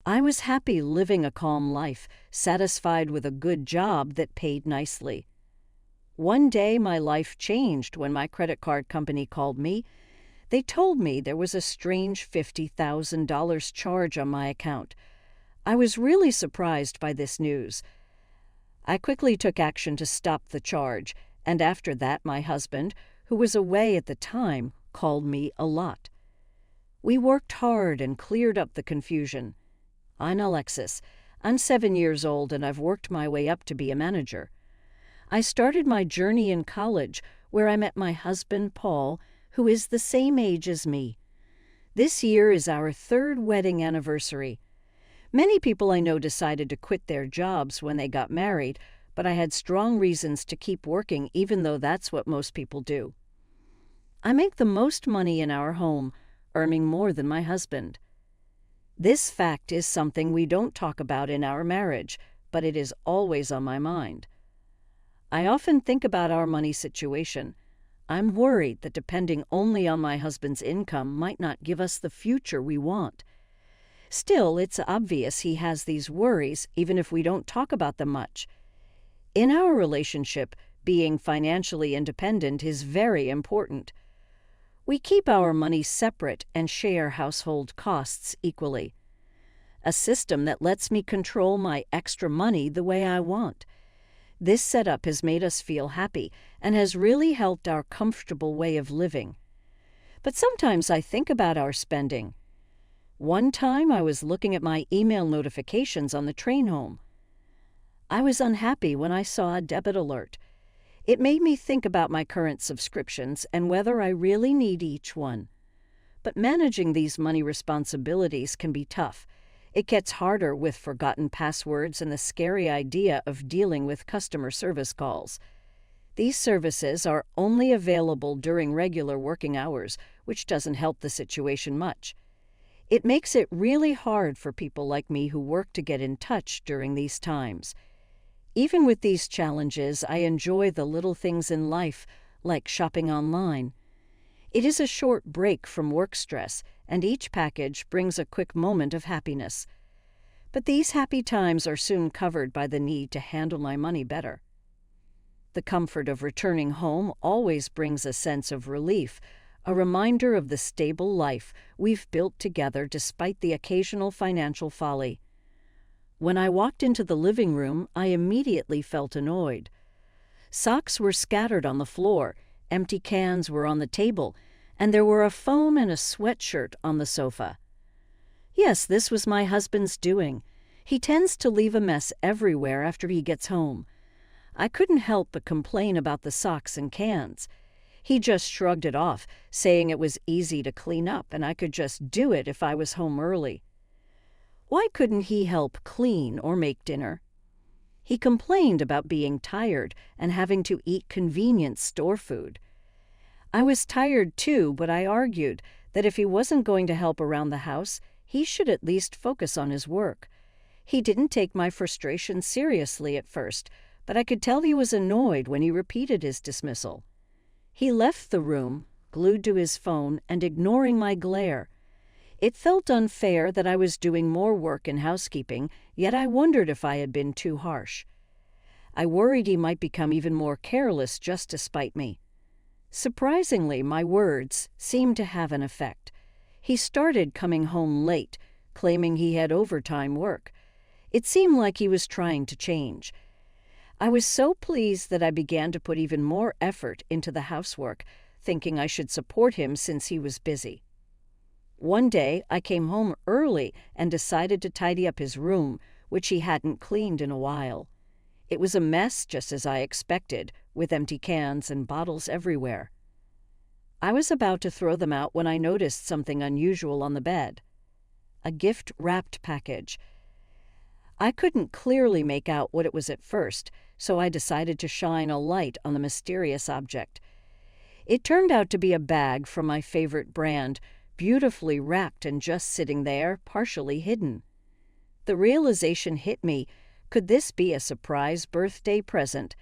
I was happy living a calm life, satisfied with a good job that paid nicely. One day my life changed when my credit card company called me. They told me there was a strange $50,000 charge on my account. I was really surprised by this news. I quickly took action to stop the charge, and after that my husband, who was away at the time, called me a lot. We worked hard and cleared up the confusion. I'm Alexis. I'm 7 years old and I've worked my way up to be a manager. I started my journey in college where I met my husband, Paul, who is the same age as me. This year is our 3rd wedding anniversary. Many people I know decided to quit their jobs when they got married, but I had strong reasons to keep working even though that's what most people do. I make the most money in our home, earning more than my husband. This fact is something we don't talk about in our marriage, but it is always on my mind. I often think about our money situation. I'm worried that depending only on my husband's income might not give us the future we want. Still, it's obvious he has these worries, even if we don't talk about them much. In our relationship, being financially independent is very important. We keep our money separate and share household costs equally. A system that lets me control my extra money the way I want. This setup has made us feel happy and has really helped our comfortable way of living. But sometimes I think about our spending. One time I was looking at my email notifications on the train home. I was unhappy when I saw a debit alert. It made me think about my current subscriptions and whether I really need each one. But managing these money responsibilities can be tough. It gets harder with forgotten passwords and the scary idea of dealing with customer service calls. These services are only available during regular working hours, which doesn't help the situation much. It makes it really hard for people like me who work to get in touch during these times. Even with these challenges, I enjoy the little things in life, like shopping online. It is a short break from work stress, and each package brings a quick moment of happiness. But these happy times are soon covered by the need to handle my money better. The comfort of returning home always brings a sense of relief, a reminder of the stable life we've built together despite the occasional financial folly. When I walked into the living room, I immediately felt annoyed. Socks were scattered on the floor, empty cans were on the table, and there were a phone and a sweatshirt on the sofa. Yes, this was my husband's doing. He tends to leave a mess everywhere after he gets home. I couldn't help but complain about the socks and cans. He just shrugged it off, saying it was easy to clean up and I could just do it if I was home early. Why couldn't he help clean or make dinner? He complained about being tired and having to eat convenient store food. I was tired too, but I argued that if he wasn't going to help around the house, he should at least focus on his work. He didn't take my frustration seriously at first, but I could tell he was annoyed when he repeated his dismissal. He left the room, glued to his phone and ignoring my glare. It felt unfair that I was doing more work in housekeeping, yet I wondered if I had been too harsh. I worried he might become even more careless just to spite me. Surprisingly, my words seemed to have an effect. He started coming home late, claiming he had overtime work. It seemed like he was trying to change. I was so pleased that I began to put even more effort into the housework, thinking I should support him since he was busy. One day, I came home early and decided to tidy up his room, which he hadn't cleaned in a while. It was a mess, just as I expected, with empty cans and bottles everywhere. I was about to throw them out when I noticed something unusual on the bed. A gift-wrapped package. I couldn't clearly make out what it was at first, so I decided to shine a light on the mysterious object. It turned out to be a bag from my favorite brand, beautifully wrapped and just sitting there, partially hidden. The realization hit me, could this be a surprise birthday present?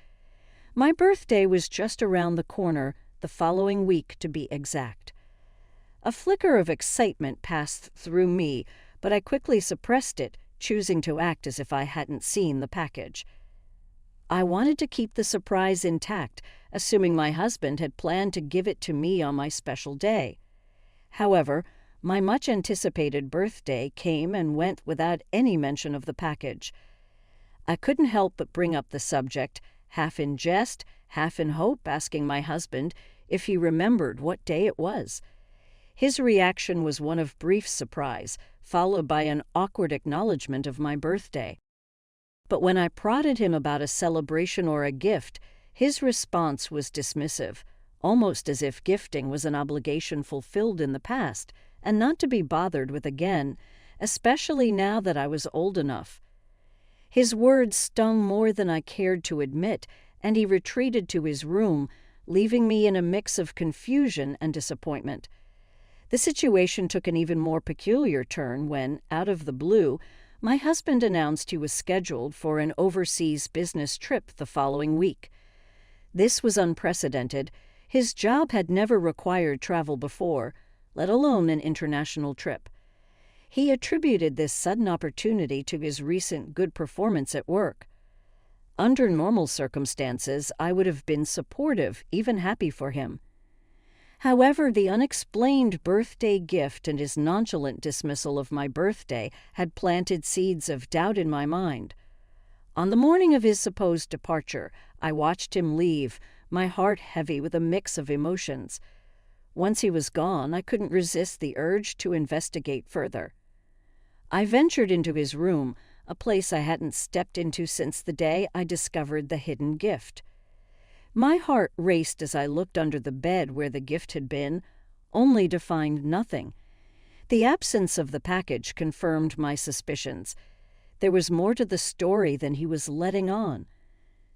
My birthday was just around the corner, the following week to be exact. A flicker of excitement passed through me, but I quickly suppressed it, choosing to act as if I hadn't seen the package. I wanted to keep the surprise intact, assuming my husband had planned to give it to me on my special day. However, my much-anticipated birthday came and went without any mention of the package. I couldn't help but bring up the subject, half in jest, half in hope, asking my husband if he remembered what day it was. His reaction was one of brief surprise, followed by an awkward acknowledgement of my birthday. But when I prodded him about a celebration or a gift, his response was dismissive, almost as if gifting was an obligation fulfilled in the past and not to be bothered with again, especially now that I was old enough. His words stung more than I cared to admit, and he retreated to his room, leaving me in a mix of confusion and disappointment. The situation took an even more peculiar turn when, out of the blue, my husband announced he was scheduled for an overseas business trip the following week. This was unprecedented. His job had never required travel before, let alone an international trip. He attributed this sudden opportunity to his recent good performance at work. Under normal circumstances, I would have been supportive, even happy for him. However, the unexplained birthday gift and his nonchalant dismissal of my birthday had planted seeds of doubt in my mind. On the morning of his supposed departure, I watched him leave, my heart heavy with a mix of emotions. Once he was gone, I couldn't resist the urge to investigate further. I ventured into his room, a place I hadn't stepped into since the day I discovered the hidden gift. My heart raced as I looked under the bed where the gift had been, only to find nothing. The absence of the package confirmed my suspicions. There was more to the story than he was letting on.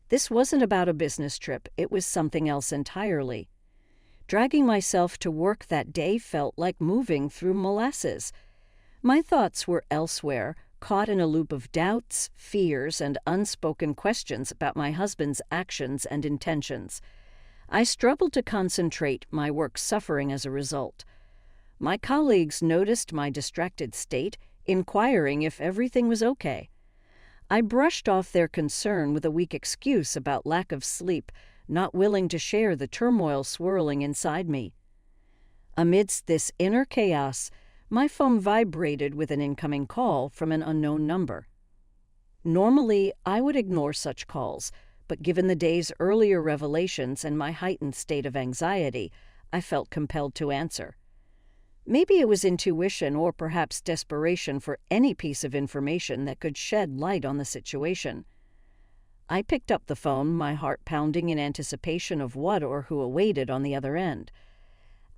This wasn't about a business trip, it was something else entirely. Dragging myself to work that day felt like moving through molasses. My thoughts were elsewhere, caught in a loop of doubts, fears, and unspoken questions about my husband's actions and intentions. I struggled to concentrate, my work suffering as a result. My colleagues noticed my distracted state, inquiring if everything was okay. I brushed off their concern with a weak excuse about lack of sleep, not willing to share the turmoil swirling inside me. Amidst this inner chaos, my phone vibrated with an incoming call from an unknown number. Normally, I would ignore such calls, but given the day's earlier revelations and my heightened state of anxiety, I felt compelled to answer. Maybe it was intuition or perhaps desperation for any piece of information that could shed light on the situation. I picked up the phone, my heart pounding in anticipation of what or who awaited on the other end.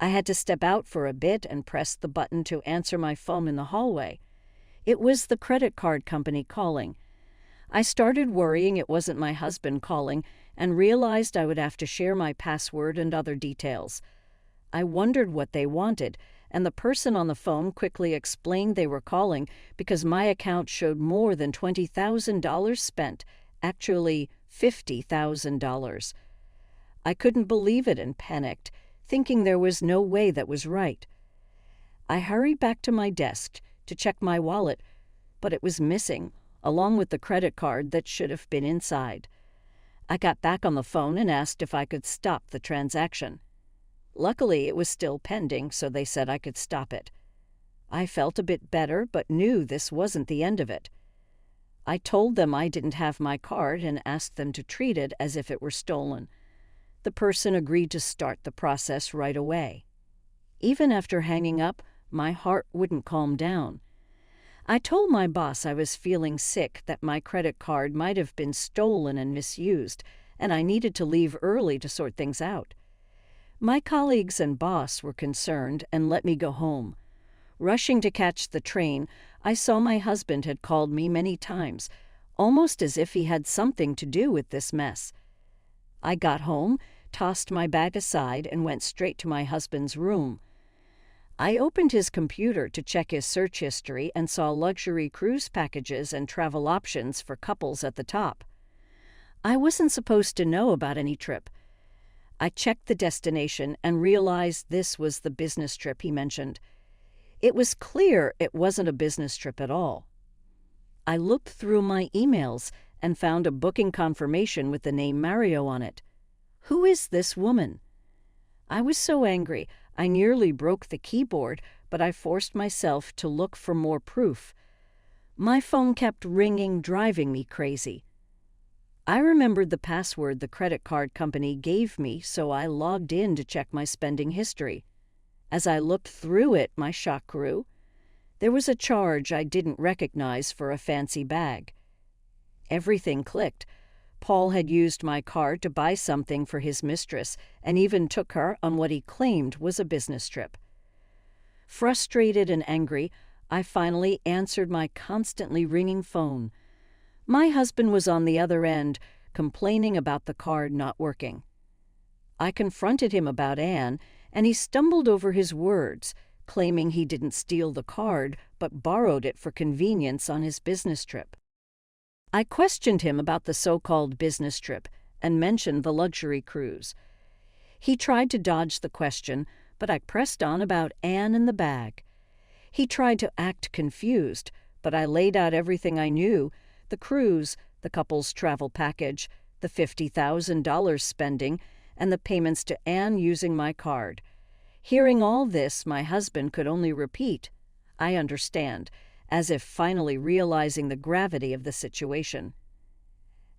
I had to step out for a bit and press the button to answer my phone in the hallway. It was the credit card company calling. I started worrying it wasn't my husband calling and realized I would have to share my password and other details. I wondered what they wanted, and the person on the phone quickly explained they were calling because my account showed more than $20,000 spent, actually $50,000. I couldn't believe it and panicked, thinking there was no way that was right. I hurried back to my desk to check my wallet, but it was missing, along with the credit card that should have been inside. I got back on the phone and asked if I could stop the transaction. Luckily, it was still pending, so they said I could stop it. I felt a bit better, but knew this wasn't the end of it. I told them I didn't have my card and asked them to treat it as if it were stolen. The person agreed to start the process right away. Even after hanging up, my heart wouldn't calm down. I told my boss I was feeling sick, that my credit card might have been stolen and misused, and I needed to leave early to sort things out. My colleagues and boss were concerned and let me go home. Rushing to catch the train, I saw my husband had called me many times, almost as if he had something to do with this mess. I got home, tossed my bag aside, and went straight to my husband's room. I opened his computer to check his search history and saw luxury cruise packages and travel options for couples at the top. I wasn't supposed to know about any trip. I checked the destination and realized this was the business trip he mentioned. It was clear it wasn't a business trip at all. I looked through my emails and found a booking confirmation with the name Mario on it. Who is this woman? I was so angry, I nearly broke the keyboard, but I forced myself to look for more proof. My phone kept ringing, driving me crazy. I remembered the password the credit card company gave me, so I logged in to check my spending history. As I looked through it, my shock grew. There was a charge I didn't recognize for a fancy bag. Everything clicked. Paul had used my card to buy something for his mistress and even took her on what he claimed was a business trip. Frustrated and angry, I finally answered my constantly ringing phone. My husband was on the other end, complaining about the card not working. I confronted him about Anne, and he stumbled over his words, claiming he didn't steal the card but borrowed it for convenience on his business trip. I questioned him about the so-called business trip and mentioned the luxury cruise. He tried to dodge the question, but I pressed on about Anne and the bag. He tried to act confused, but I laid out everything I knew: the cruise, the couple's travel package, the $50,000 spending, and the payments to Anne using my card. Hearing all this, my husband could only repeat, "I understand," as if finally realizing the gravity of the situation.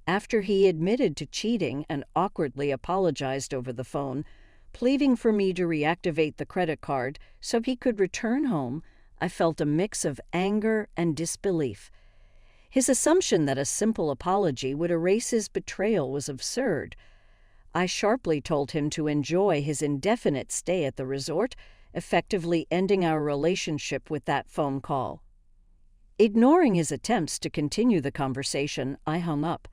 After he admitted to cheating and awkwardly apologized over the phone, pleading for me to reactivate the credit card so he could return home, I felt a mix of anger and disbelief. His assumption that a simple apology would erase his betrayal was absurd. I sharply told him to enjoy his indefinite stay at the resort, effectively ending our relationship with that phone call. Ignoring his attempts to continue the conversation, I hung up.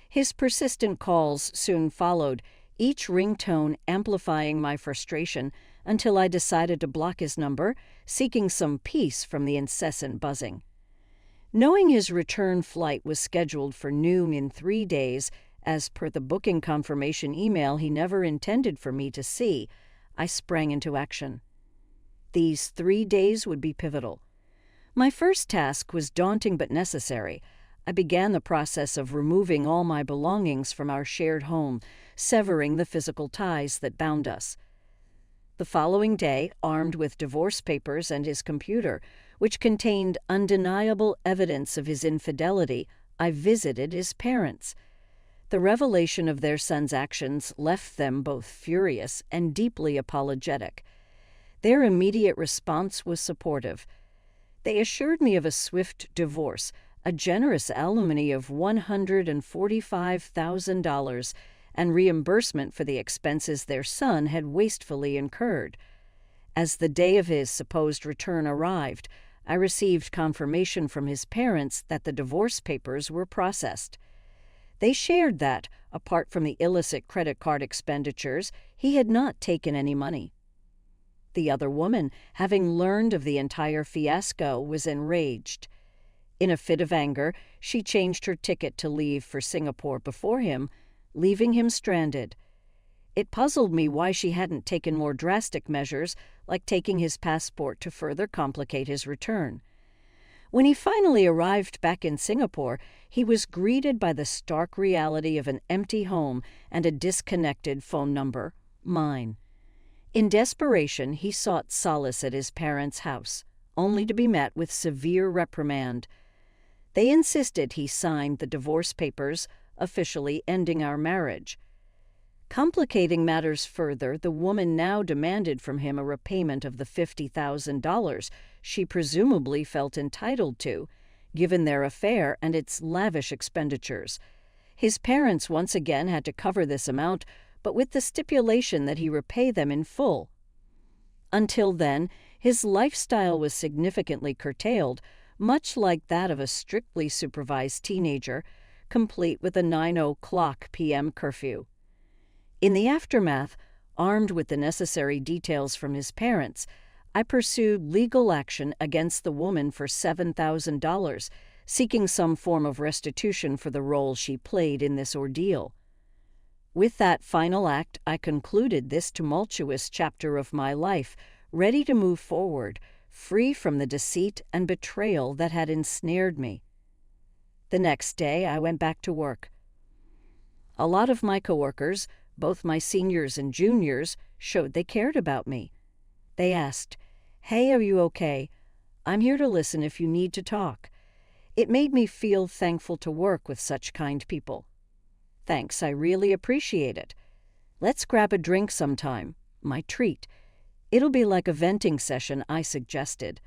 His persistent calls soon followed, each ringtone amplifying my frustration until I decided to block his number, seeking some peace from the incessant buzzing. Knowing his return flight was scheduled for noon in 3 days, as per the booking confirmation email he never intended for me to see, I sprang into action. These 3 days would be pivotal. My first task was daunting but necessary. I began the process of removing all my belongings from our shared home, severing the physical ties that bound us. The following day, armed with divorce papers and his computer, which contained undeniable evidence of his infidelity, I visited his parents. The revelation of their son's actions left them both furious and deeply apologetic. Their immediate response was supportive. They assured me of a swift divorce, a generous alimony of $145,000, and reimbursement for the expenses their son had wastefully incurred. As the day of his supposed return arrived, I received confirmation from his parents that the divorce papers were processed. They shared that, apart from the illicit credit card expenditures, he had not taken any money. The other woman, having learned of the entire fiasco, was enraged. In a fit of anger, she changed her ticket to leave for Singapore before him, leaving him stranded. It puzzled me why she hadn't taken more drastic measures, like taking his passport, to further complicate his return. When he finally arrived back in Singapore, he was greeted by the stark reality of an empty home and a disconnected phone number, mine. In desperation, he sought solace at his parents' house, only to be met with severe reprimand. They insisted he signed the divorce papers, officially ending our marriage. Complicating matters further, the woman now demanded from him a repayment of the $50,000 she presumably felt entitled to, given their affair and its lavish expenditures. His parents once again had to cover this amount, but with the stipulation that he repay them in full. Until then, his lifestyle was significantly curtailed, much like that of a strictly supervised teenager, complete with a 9:00 p.m. curfew. In the aftermath, armed with the necessary details from his parents, I pursued legal action against the woman for $7,000, seeking some form of restitution for the role she played in this ordeal. With that final act, I concluded this tumultuous chapter of my life, ready to move forward, free from the deceit and betrayal that had ensnared me. The next day, I went back to work. A lot of my coworkers, both my seniors and juniors, showed they cared about me. They asked, "Hey, are you okay? I'm here to listen if you need to talk." It made me feel thankful to work with such kind people. "Thanks, I really appreciate it. Let's grab a drink sometime, my treat. It'll be like a venting session I suggested."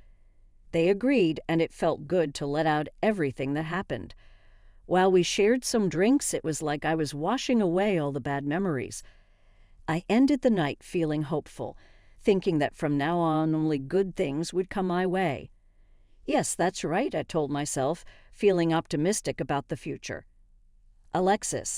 They agreed, and it felt good to let out everything that happened. While we shared some drinks, it was like I was washing away all the bad memories. I ended the night feeling hopeful, thinking that from now on only good things would come my way. Yes, that's right, I told myself, feeling optimistic about the future. Alexis,